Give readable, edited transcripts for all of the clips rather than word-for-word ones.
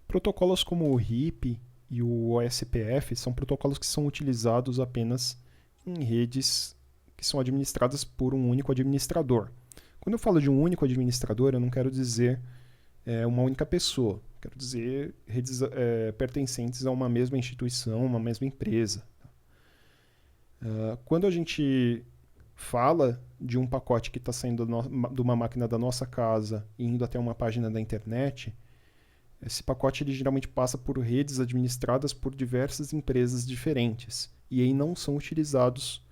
Protocolos como o RIP e o OSPF são protocolos que são utilizados apenas em redes que são administradas por um único administrador. Quando eu falo de um único administrador, eu não quero dizer uma única pessoa. Quero dizer redes pertencentes a uma mesma instituição, uma mesma empresa. Quando a gente fala de um pacote que está saindo de uma máquina da nossa casa e indo até uma página da internet, esse pacote ele geralmente passa por redes administradas por diversas empresas diferentes. E aí não são utilizados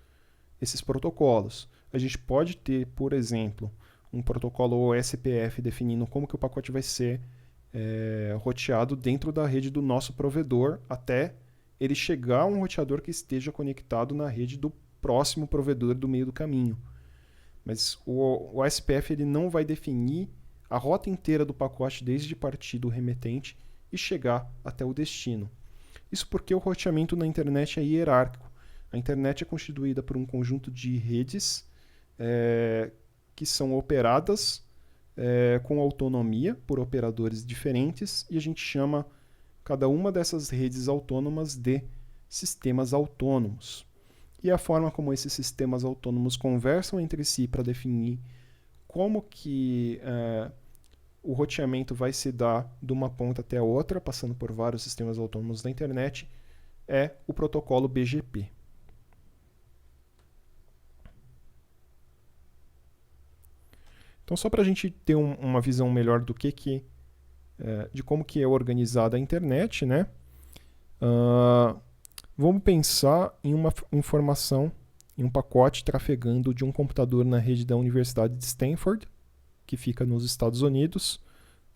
esses protocolos. A gente pode ter, por exemplo, um protocolo OSPF definindo como que o pacote vai ser roteado dentro da rede do nosso provedor até ele chegar a um roteador que esteja conectado na rede do próximo provedor do meio do caminho. Mas o OSPF ele não vai definir a rota inteira do pacote desde partir do remetente e chegar até o destino. Isso porque o roteamento na internet é hierárquico. A internet é constituída por um conjunto de redes que são operadas com autonomia por operadores diferentes e a gente chama cada uma dessas redes autônomas de sistemas autônomos. E a forma como esses sistemas autônomos conversam entre si para definir como que o roteamento vai se dar de uma ponta até a outra, passando por vários sistemas autônomos da internet, é o protocolo BGP. Então, só para a gente ter uma visão melhor do de como que é organizada a internet, né? Vamos pensar em uma informação, em um pacote trafegando de um computador na rede da Universidade de Stanford, que fica nos Estados Unidos,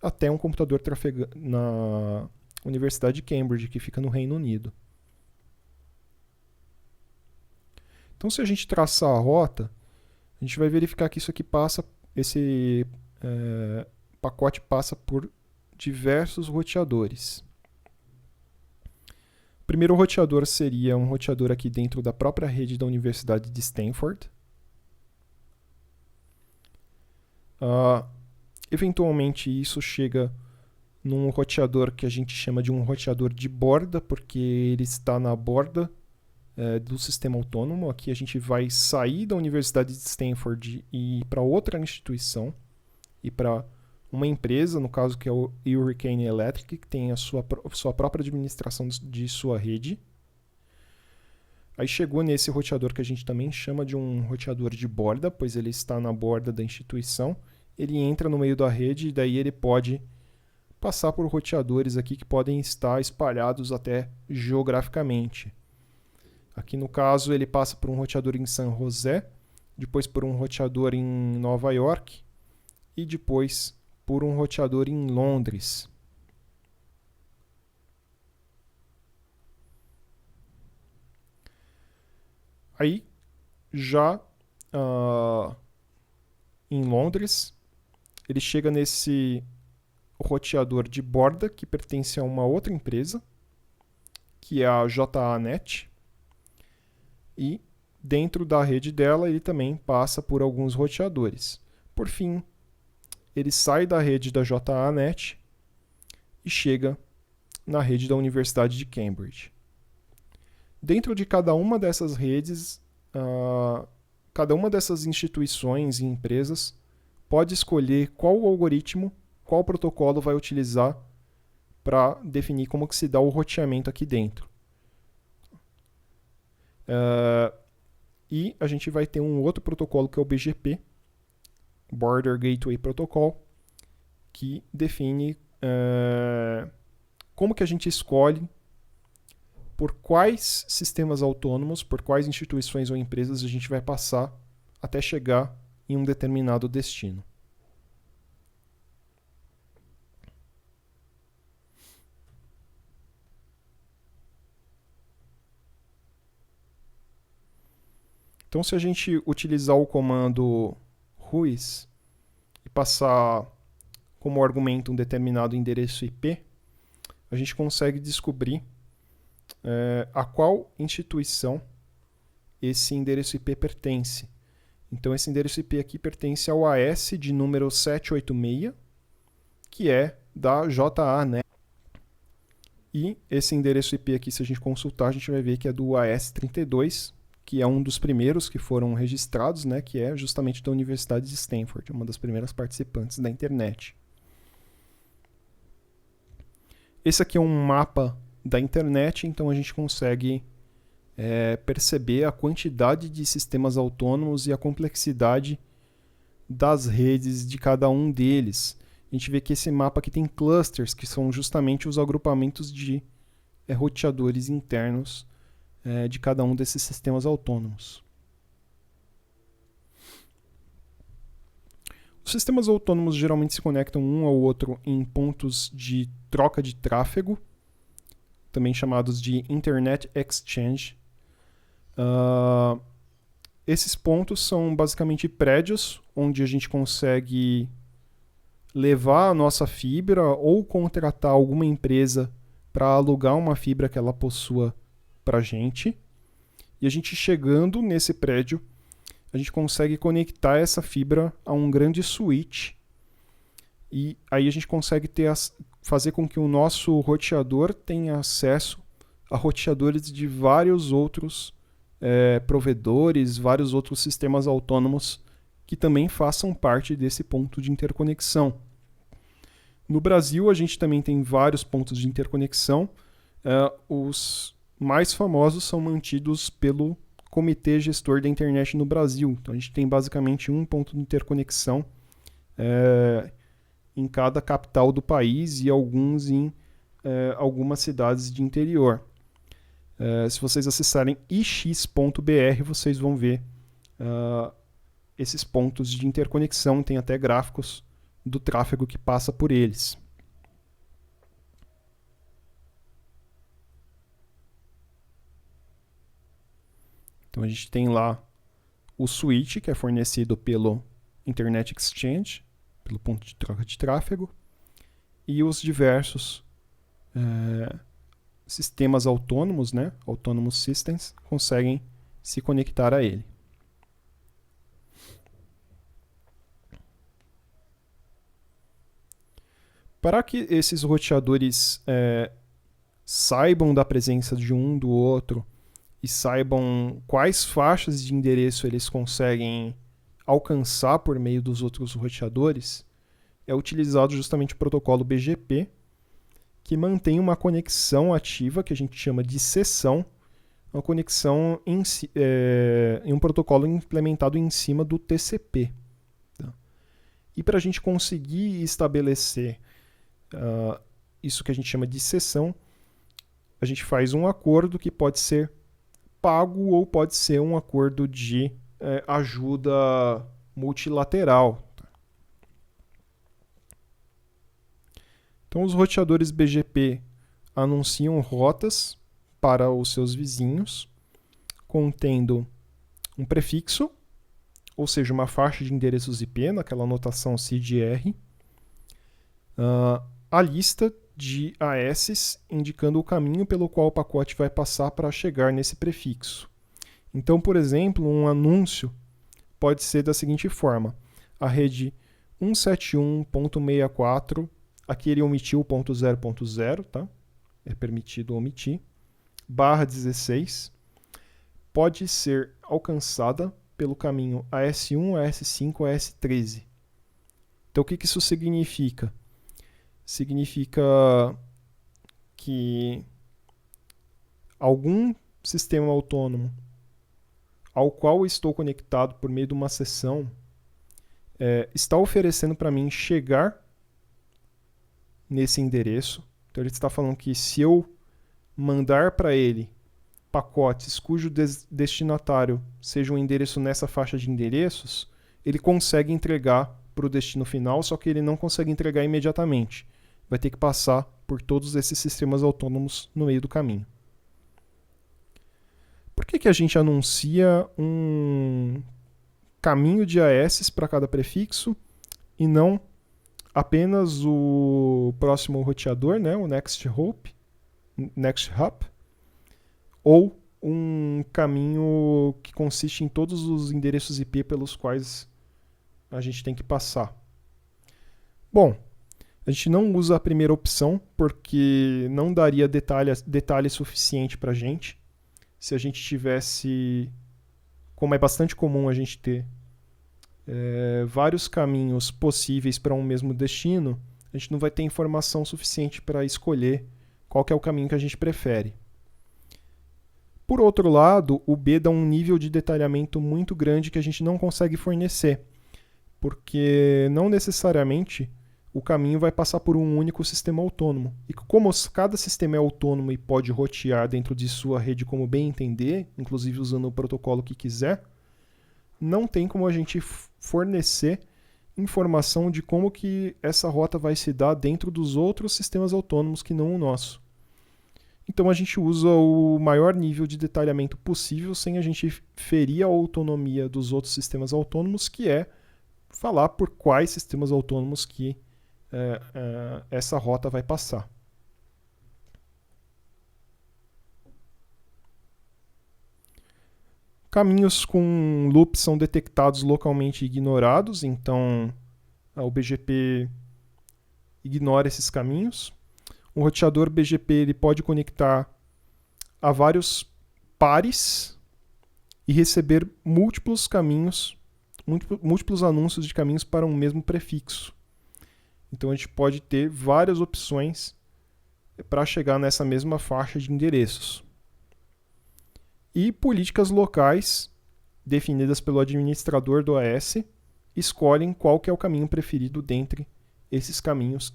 até um computador trafegando na Universidade de Cambridge, que fica no Reino Unido. Então, se a gente traçar a rota, a gente vai verificar que isso aqui esse pacote passa por diversos roteadores. O primeiro roteador seria um roteador aqui dentro da própria rede da Universidade de Stanford. Eventualmente isso chega num roteador que a gente chama de um roteador de borda, porque ele está na borda do sistema autônomo. Aqui a gente vai sair da Universidade de Stanford e ir para outra instituição, e para uma empresa, no caso que é o Hurricane Electric, que tem a sua própria administração de sua rede. Aí chegou nesse roteador que a gente também chama de um roteador de borda, pois ele está na borda da instituição. Ele entra no meio da rede e daí ele pode passar por roteadores aqui que podem estar espalhados até geograficamente. Aqui no caso ele passa por um roteador em San José, depois por um roteador em Nova York e depois por um roteador em Londres. Aí, já em Londres, ele chega nesse roteador de borda que pertence a uma outra empresa, que é a JANet. E dentro da rede dela ele também passa por alguns roteadores. Por fim, ele sai da rede da JANet e chega na rede da Universidade de Cambridge. Dentro de cada uma dessas redes, cada uma dessas instituições e empresas pode escolher qual algoritmo, qual protocolo vai utilizar para definir como que se dá o roteamento aqui dentro. E a gente vai ter um outro protocolo que é o BGP, Border Gateway Protocol, que define como que a gente escolhe por quais sistemas autônomos, por quais instituições ou empresas a gente vai passar até chegar em um determinado destino. Então, se a gente utilizar o comando whois e passar como argumento um determinado endereço IP, a gente consegue descobrir a qual instituição esse endereço IP pertence. Então, esse endereço IP aqui pertence ao AS de número 786, que é da JANet. E esse endereço IP aqui, se a gente consultar, a gente vai ver que é do AS32, que é um dos primeiros que foram registrados, né, que é justamente da Universidade de Stanford, uma das primeiras participantes da internet. Esse aqui é um mapa da internet, então a gente consegue perceber a quantidade de sistemas autônomos e a complexidade das redes de cada um deles. A gente vê que esse mapa aqui tem clusters, que são justamente os agrupamentos de roteadores internos de cada um desses sistemas autônomos. Os sistemas autônomos geralmente se conectam um ao outro em pontos de troca de tráfego, também chamados de Internet Exchange. Esses pontos são basicamente prédios onde a gente consegue levar a nossa fibra ou contratar alguma empresa para alugar uma fibra que ela possua para a gente. E a gente chegando nesse prédio, a gente consegue conectar essa fibra a um grande switch. E aí a gente consegue fazer com que o nosso roteador tenha acesso a roteadores de vários outros provedores, vários outros sistemas autônomos que também façam parte desse ponto de interconexão. No Brasil, a gente também tem vários pontos de interconexão. Os mais famosos são mantidos pelo Comitê Gestor da Internet no Brasil. Então, a gente tem basicamente um ponto de interconexão em cada capital do país e alguns em algumas cidades de interior. Se vocês acessarem ix.br, vocês vão ver esses pontos de interconexão, tem até gráficos do tráfego que passa por eles. Então a gente tem lá o switch, que é fornecido pelo Internet Exchange, pelo ponto de troca de tráfego, e os diversos sistemas autônomos, né, Autonomous Systems, conseguem se conectar a ele. Para que esses roteadores saibam da presença de um do outro e saibam quais faixas de endereço eles conseguem alcançar por meio dos outros roteadores, é utilizado justamente o protocolo BGP, que mantém uma conexão ativa, que a gente chama de sessão, uma conexão em um protocolo implementado em cima do TCP. Tá? E para a gente conseguir estabelecer isso que a gente chama de sessão, a gente faz um acordo que pode ser pago ou pode ser um acordo de ajuda multilateral. Então, os roteadores BGP anunciam rotas para os seus vizinhos, contendo um prefixo, ou seja, uma faixa de endereços IP, naquela notação CIDR, a lista de AS indicando o caminho pelo qual o pacote vai passar para chegar nesse prefixo. Então, por exemplo, um anúncio pode ser da seguinte forma: a rede 171.64, aqui ele omitiu o ponto 0.0, tá? É permitido omitir, /16, pode ser alcançada pelo caminho AS1, AS5, AS13. Então, o que isso significa? Significa que algum sistema autônomo ao qual estou conectado por meio de uma sessão está oferecendo para mim chegar nesse endereço. Então ele está falando que se eu mandar para ele pacotes cujo destinatário seja um endereço nessa faixa de endereços, ele consegue entregar para o destino final, só que ele não consegue entregar imediatamente. Vai ter que passar por todos esses sistemas autônomos no meio do caminho. Por que a gente anuncia um caminho de AS para cada prefixo e não apenas o próximo roteador, né, o Next Hop, ou um caminho que consiste em todos os endereços IP pelos quais a gente tem que passar? Bom, A gente não usa a primeira opção porque não daria detalhe suficiente para a gente. Se a gente tivesse, como é bastante comum a gente ter vários caminhos possíveis para um mesmo destino, a gente não vai ter informação suficiente para escolher qual que é o caminho que a gente prefere. Por outro lado, o B dá um nível de detalhamento muito grande que a gente não consegue fornecer, porque não necessariamente o caminho vai passar por um único sistema autônomo. E como cada sistema é autônomo e pode rotear dentro de sua rede como bem entender, inclusive usando o protocolo que quiser, não tem como a gente fornecer informação de como que essa rota vai se dar dentro dos outros sistemas autônomos que não o nosso. Então a gente usa o maior nível de detalhamento possível sem a gente ferir a autonomia dos outros sistemas autônomos, que é falar por quais sistemas autônomos que essa rota vai passar. Caminhos com loop são detectados localmente ignorados, então o BGP ignora esses caminhos. Um roteador BGP ele pode conectar a vários pares e receber múltiplos caminhos, múltiplos anúncios de caminhos para um mesmo prefixo. Então a gente pode ter várias opções para chegar nessa mesma faixa de endereços. E políticas locais, definidas pelo administrador do AS, escolhem qual que é o caminho preferido dentre esses caminhos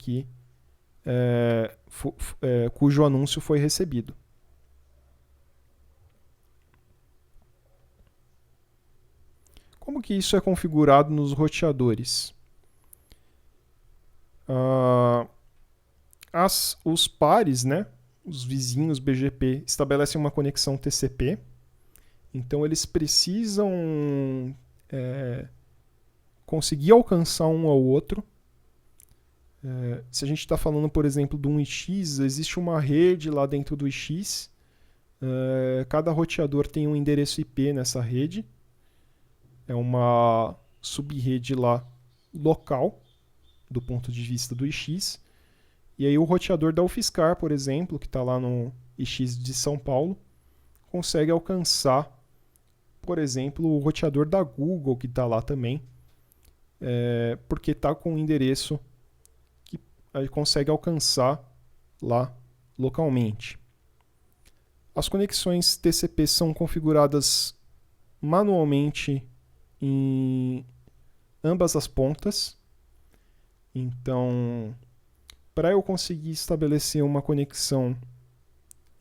cujo anúncio foi recebido. Como que isso é configurado nos roteadores? Os pares, né, os vizinhos BGP, estabelecem uma conexão TCP. Então eles precisam conseguir alcançar um ao outro. Se a gente está falando, por exemplo, de um IX, existe uma rede lá dentro do IX. Cada roteador tem um endereço IP nessa rede. É uma subrede lá local, do ponto de vista do IX. E aí o roteador da UFSCar, por exemplo, que está lá no IX de São Paulo, consegue alcançar, por exemplo, o roteador da Google, que está lá também, porque está com um endereço que ele consegue alcançar lá localmente. As conexões TCP são configuradas manualmente em ambas as pontas. Então, para eu conseguir estabelecer uma conexão,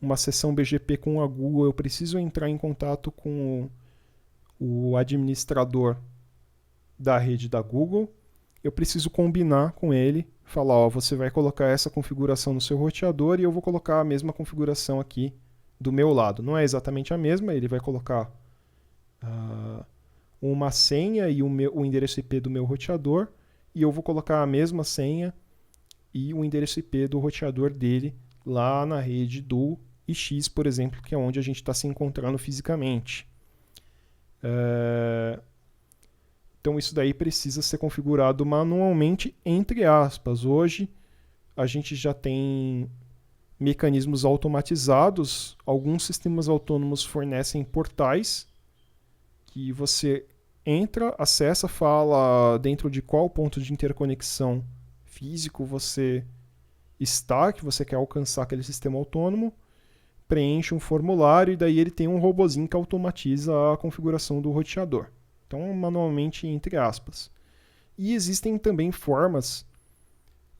uma sessão BGP com a Google, eu preciso entrar em contato com o administrador da rede da Google. Eu preciso combinar com ele, falar, você vai colocar essa configuração no seu roteador e eu vou colocar a mesma configuração aqui do meu lado. Não é exatamente a mesma, ele vai colocar uma senha e o endereço IP do meu roteador, e eu vou colocar a mesma senha e o endereço IP do roteador dele lá na rede do IX, por exemplo, que é onde a gente está se encontrando fisicamente. Então isso daí precisa ser configurado manualmente, entre aspas. Hoje a gente já tem mecanismos automatizados. Alguns sistemas autônomos fornecem portais que você entra, acessa, fala dentro de qual ponto de interconexão físico você está, que você quer alcançar aquele sistema autônomo, preenche um formulário e daí ele tem um robozinho que automatiza a configuração do roteador. Então, manualmente, entre aspas. E existem também formas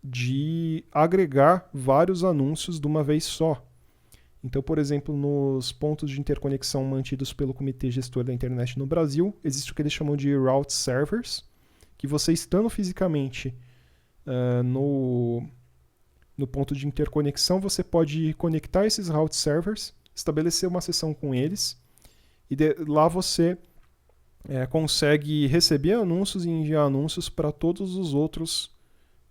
de agregar vários anúncios de uma vez só. Então, por exemplo, nos pontos de interconexão mantidos pelo Comitê Gestor da Internet no Brasil, existe o que eles chamam de route servers, que você estando fisicamente no ponto de interconexão, você pode conectar esses route servers, estabelecer uma sessão com eles, e lá você consegue receber anúncios e enviar anúncios para todos os outros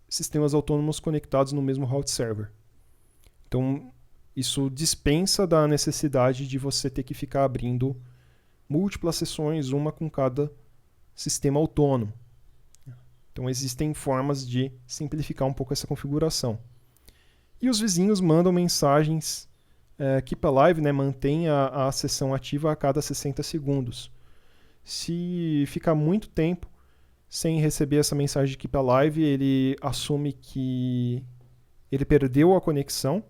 sistemas autônomos conectados no mesmo route server. Então, isso dispensa da necessidade de você ter que ficar abrindo múltiplas sessões, uma com cada sistema autônomo. Então existem formas de simplificar um pouco essa configuração. E os vizinhos mandam mensagens Keep Alive, né, mantenha a sessão ativa a cada 60 segundos. Se ficar muito tempo sem receber essa mensagem de Keep Alive, ele assume que ele perdeu a conexão,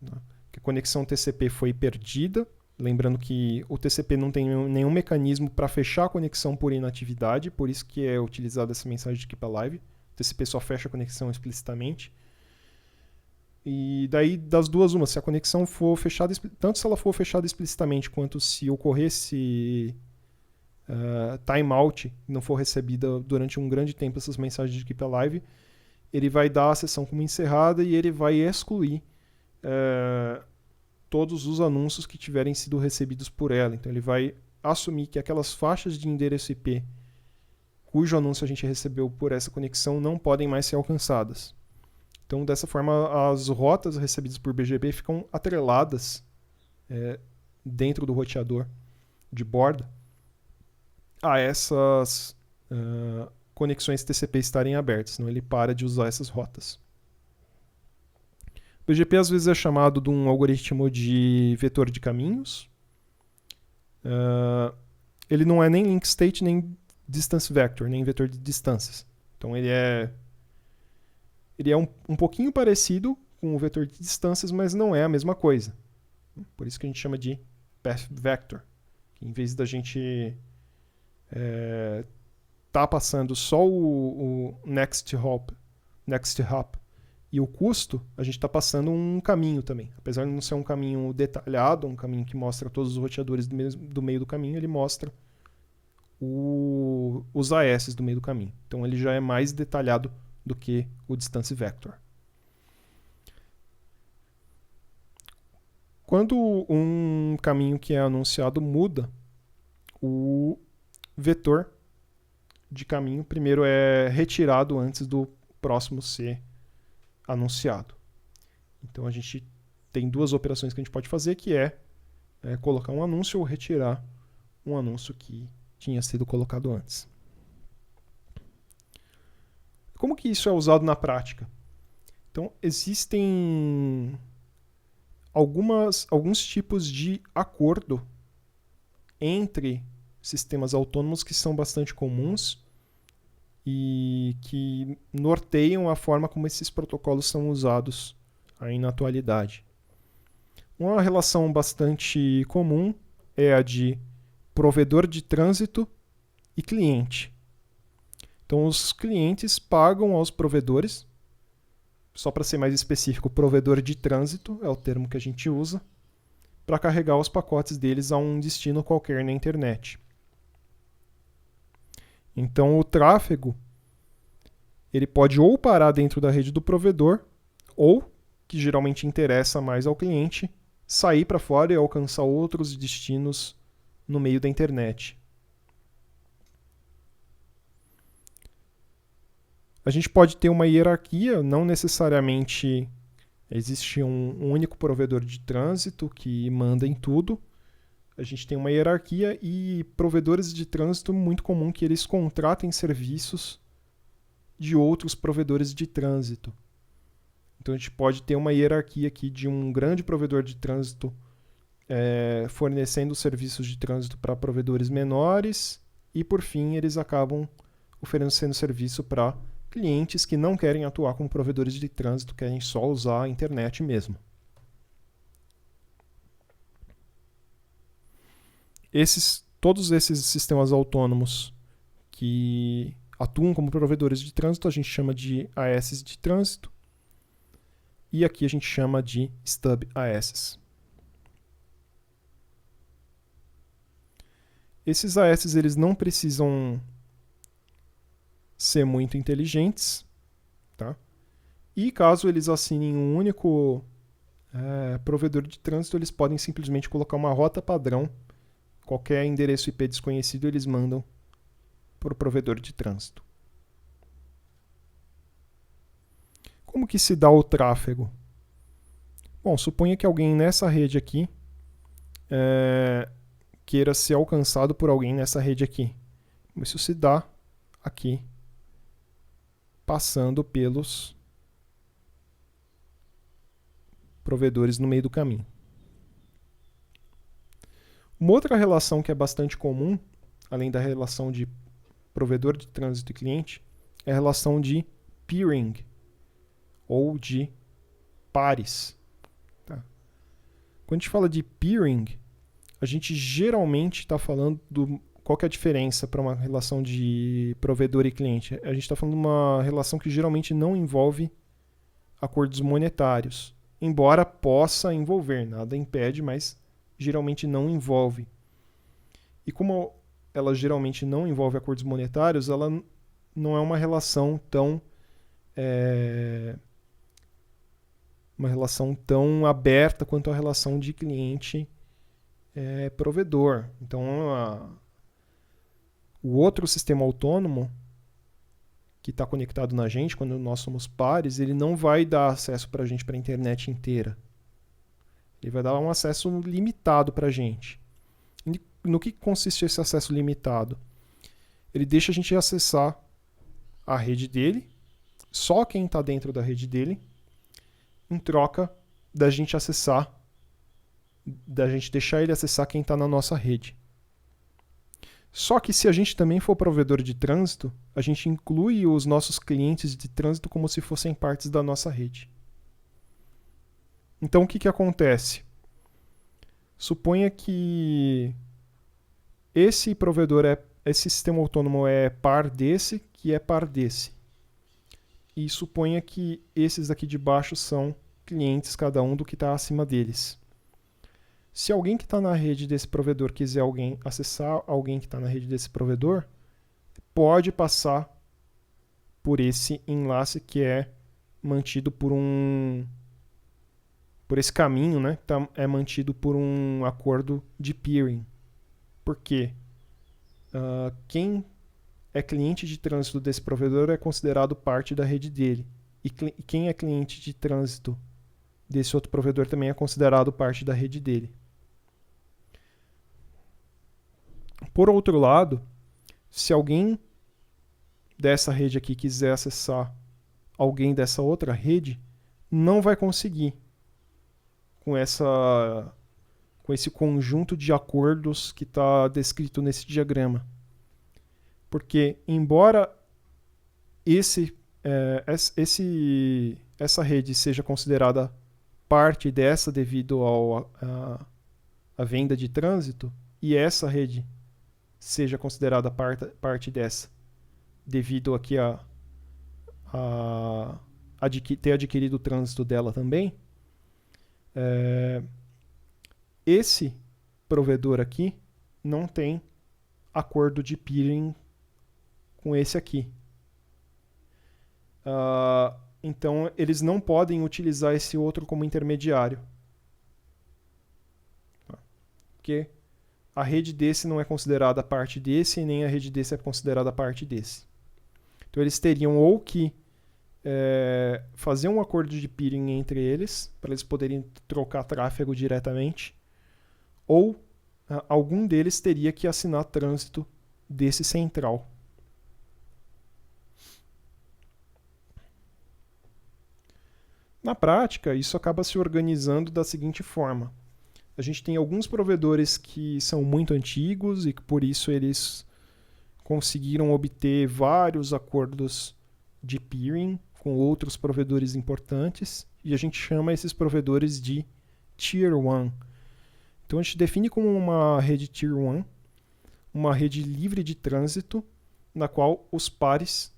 né, que a conexão TCP foi perdida. Lembrando que o TCP não tem nenhum mecanismo para fechar a conexão por inatividade, por isso que é utilizada essa mensagem de Keep Alive. O TCP só fecha a conexão explicitamente. E daí, das duas, uma, se a conexão for fechada, tanto se ela for fechada explicitamente, quanto se ocorresse timeout, não for recebida durante um grande tempo essas mensagens de Keep Alive, ele vai dar a sessão como encerrada e ele vai excluir todos os anúncios que tiverem sido recebidos por ela. Então ele vai assumir que aquelas faixas de endereço IP cujo anúncio a gente recebeu por essa conexão não podem mais ser alcançadas. Então, dessa forma, as rotas recebidas por BGP ficam atreladas dentro do roteador de borda a essas conexões TCP estarem abertas, senão ele para de usar essas rotas. O BGP às vezes é chamado de um algoritmo de vetor de caminhos. Ele não é nem link state, nem distance vector, nem vetor de distâncias. Então ele é um pouquinho parecido com o vetor de distâncias, mas não é a mesma coisa. Por isso que a gente chama de path vector. Em vez da gente tá passando só o next hop e o custo, a gente está passando um caminho também. Apesar de não ser um caminho detalhado, um caminho que mostra todos os roteadores do meio do caminho, ele mostra os AS do meio do caminho. Então ele já é mais detalhado do que o distance vector. Quando um caminho que é anunciado muda, o vetor de caminho primeiro é retirado antes do próximo ser anunciado. Então a gente tem duas operações que a gente pode fazer, que é colocar um anúncio ou retirar um anúncio que tinha sido colocado antes. Como que isso é usado na prática? Então, existem alguns tipos de acordo entre sistemas autônomos que são bastante comuns e que norteiam a forma como esses protocolos são usados aí na atualidade. Uma relação bastante comum é a de provedor de trânsito e cliente. Então, os clientes pagam aos provedores, só para ser mais específico, provedor de trânsito é o termo que a gente usa, para carregar os pacotes deles a um destino qualquer na internet. Então, o tráfego ele pode ou parar dentro da rede do provedor, ou, que geralmente interessa mais ao cliente, sair para fora e alcançar outros destinos no meio da internet. A gente pode ter uma hierarquia, não necessariamente existe um único provedor de trânsito que manda em tudo. A gente tem uma hierarquia e provedores de trânsito muito comum que eles contratem serviços de outros provedores de trânsito. Então a gente pode ter uma hierarquia aqui de um grande provedor de trânsito fornecendo serviços de trânsito para provedores menores e, por fim, eles acabam oferecendo serviço para clientes que não querem atuar como provedores de trânsito, querem só usar a internet mesmo. Todos esses sistemas autônomos que atuam como provedores de trânsito, a gente chama de AS de trânsito, e aqui a gente chama de Stub AS. Esses AS eles não precisam ser muito inteligentes, tá? E caso eles assinem um único provedor de trânsito, eles podem simplesmente colocar uma rota padrão. Qualquer endereço IP desconhecido eles mandam para o provedor de trânsito. Como que se dá o tráfego? Bom, suponha que alguém nessa rede aqui queira ser alcançado por alguém nessa rede aqui. Isso se dá aqui passando pelos provedores no meio do caminho. Uma outra relação que é bastante comum, além da relação de provedor de trânsito e cliente, é a relação de peering, ou de pares. Tá? Quando a gente fala de peering, a gente geralmente está falando qual que é a diferença para uma relação de provedor e cliente? A gente está falando de uma relação que geralmente não envolve acordos monetários, embora possa envolver, nada impede, mas geralmente não envolve. E como ela geralmente não envolve acordos monetários, ela não é uma relação tão aberta quanto a relação de cliente provedor. Então, o outro sistema autônomo que está conectado na gente, quando nós somos pares, ele não vai dar acesso para a gente para a internet inteira. Ele vai dar um acesso limitado para a gente. No que consiste esse acesso limitado? Ele deixa a gente acessar a rede dele, só quem está dentro da rede dele, em troca da gente deixar ele acessar quem está na nossa rede. Só que se a gente também for provedor de trânsito, a gente inclui os nossos clientes de trânsito como se fossem partes da nossa rede. Então o que acontece? Suponha que esse sistema autônomo é par desse, que é par desse. E suponha que esses aqui de baixo são clientes, cada um do que está acima deles. Se alguém que está na rede desse provedor quiser acessar alguém que está na rede desse provedor, pode passar por esse enlace que é mantido por esse caminho, né? É mantido por um acordo de peering. Por quê? Quem é cliente de trânsito desse provedor é considerado parte da rede dele. E quem é cliente de trânsito desse outro provedor também é considerado parte da rede dele. Por outro lado, se alguém dessa rede aqui quiser acessar alguém dessa outra rede, não vai conseguir com esse conjunto de acordos que está descrito nesse diagrama. Porque, embora essa rede seja considerada parte dessa devido à venda de trânsito, e essa rede seja considerada parte dessa devido aqui a ter adquirido o trânsito dela também, esse provedor aqui não tem acordo de peering com esse aqui. Então, eles não podem utilizar esse outro como intermediário. Porque a rede desse não é considerada parte desse, e nem a rede desse é considerada parte desse. Então, eles teriam ou que fazer um acordo de peering entre eles, para eles poderem trocar tráfego diretamente, ou algum deles teria que assinar trânsito desse central. Na prática, isso acaba se organizando da seguinte forma. A gente tem alguns provedores que são muito antigos e que por isso eles conseguiram obter vários acordos de peering com outros provedores importantes, e a gente chama esses provedores de Tier 1. Então a gente define como uma rede Tier 1 uma rede livre de trânsito, na qual os pares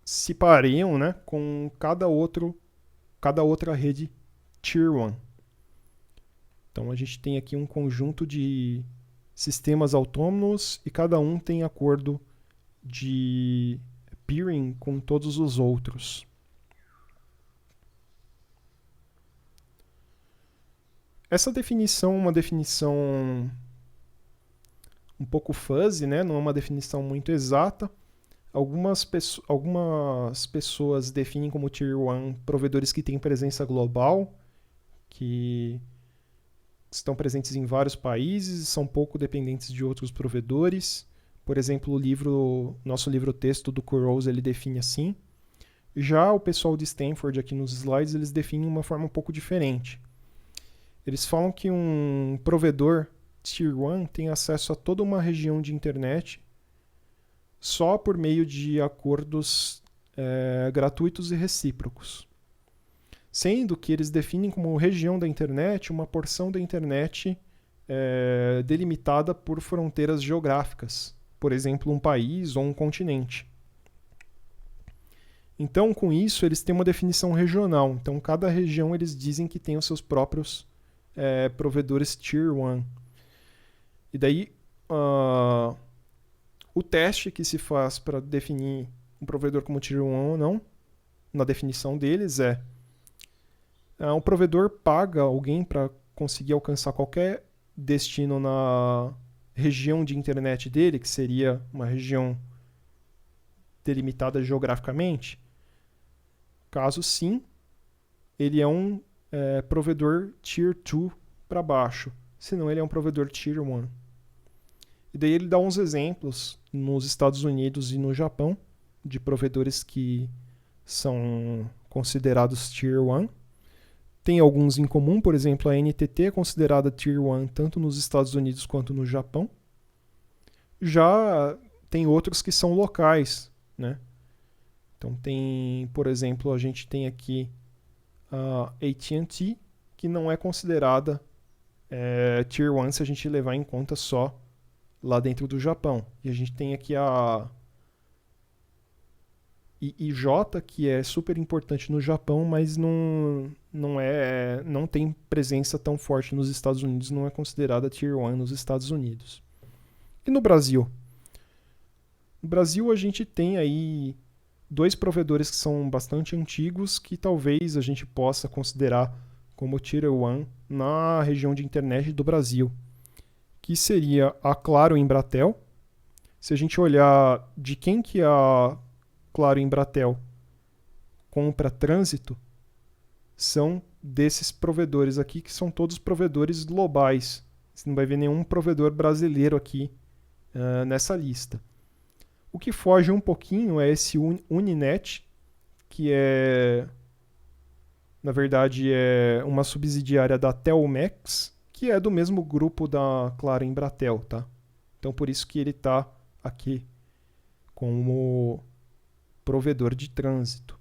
se pareiam, né, com cada outra rede Tier 1. Então a gente tem aqui um conjunto de sistemas autônomos e cada um tem acordo de peering com todos os outros. Essa definição é uma definição um pouco fuzzy, né? Não é uma definição muito exata. Algumas pessoas definem como Tier 1 provedores que têm presença global, que estão presentes em vários países e são pouco dependentes de outros provedores. Por exemplo, nosso livro-texto do Kurose, ele define assim. Já o pessoal de Stanford, aqui nos slides, eles definem uma forma um pouco diferente. Eles falam que um provedor Tier 1 tem acesso a toda uma região de internet só por meio de acordos gratuitos e recíprocos. Sendo que eles definem como região da internet uma porção da internet delimitada por fronteiras geográficas, por exemplo, um país ou um continente. Então, com isso, eles têm uma definição regional. Então, cada região eles dizem que tem os seus próprios provedores Tier 1. E daí, o teste que se faz para definir um provedor como Tier 1 ou não, na definição deles um provedor paga alguém para conseguir alcançar qualquer destino na região de internet dele, que seria uma região delimitada geograficamente. Caso sim, ele é um provedor Tier 2 para baixo, senão ele é um provedor Tier 1. E daí ele dá uns exemplos nos Estados Unidos e no Japão de provedores que são considerados Tier 1. Tem alguns em comum, por exemplo, a NTT é considerada Tier 1 tanto nos Estados Unidos quanto no Japão. Já tem outros que são locais, né? Então tem, por exemplo, a gente tem aqui a AT&T, que não é considerada Tier 1 se a gente levar em conta só lá dentro do Japão. E a gente tem aqui a IJ, que é super importante no Japão, mas não tem presença tão forte nos Estados Unidos, não é considerada Tier 1 nos Estados Unidos. E no Brasil? No Brasil a gente tem aí 2 provedores que são bastante antigos, que talvez a gente possa considerar como Tier 1 na região de internet do Brasil, que seria a Claro e Embratel. Se a gente olhar de quem que a Claro e Embratel compra trânsito, são desses provedores aqui, que são todos provedores globais. Você não vai ver nenhum provedor brasileiro aqui nessa lista. O que foge um pouquinho é esse Uninet, que na verdade é uma subsidiária da Telmex, que é do mesmo grupo da Claro e Embratel, tá? Então por isso que ele está aqui como provedor de trânsito.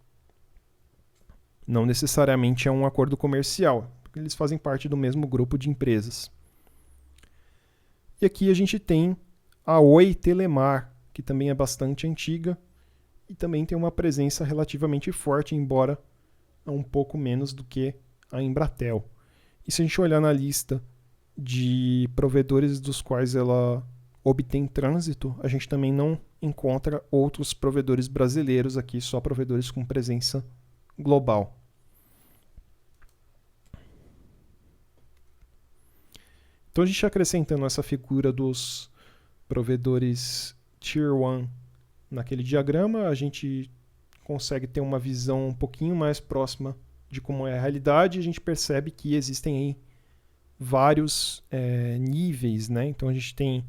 Não necessariamente é um acordo comercial, porque eles fazem parte do mesmo grupo de empresas. E aqui a gente tem a Oi Telemar, que também é bastante antiga e também tem uma presença relativamente forte, embora um pouco menos do que a Embratel. E se a gente olhar na lista de provedores dos quais ela obtém trânsito, a gente também não encontra outros provedores brasileiros aqui, só provedores com presença global. Então a gente acrescentando essa figura dos provedores Tier 1 naquele diagrama, a gente consegue ter uma visão um pouquinho mais próxima de como é a realidade. A gente percebe que existem aí vários níveis, né? Então a gente tem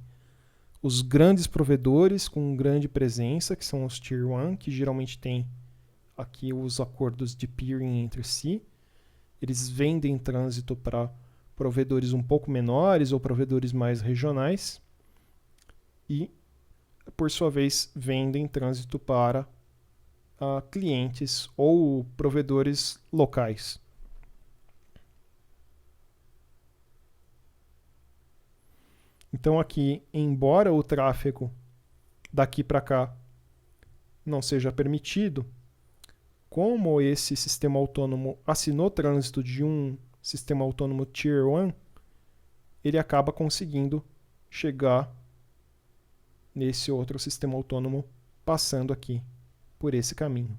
os grandes provedores com grande presença, que são os Tier 1, que geralmente tem aqui os acordos de peering entre si. Eles vendem trânsito para provedores um pouco menores ou provedores mais regionais. E por sua vez, vendem trânsito para clientes ou provedores locais. Então aqui, embora o tráfego daqui para cá não seja permitido, como esse sistema autônomo assinou trânsito de um sistema autônomo Tier 1, ele acaba conseguindo chegar nesse outro sistema autônomo passando aqui por esse caminho.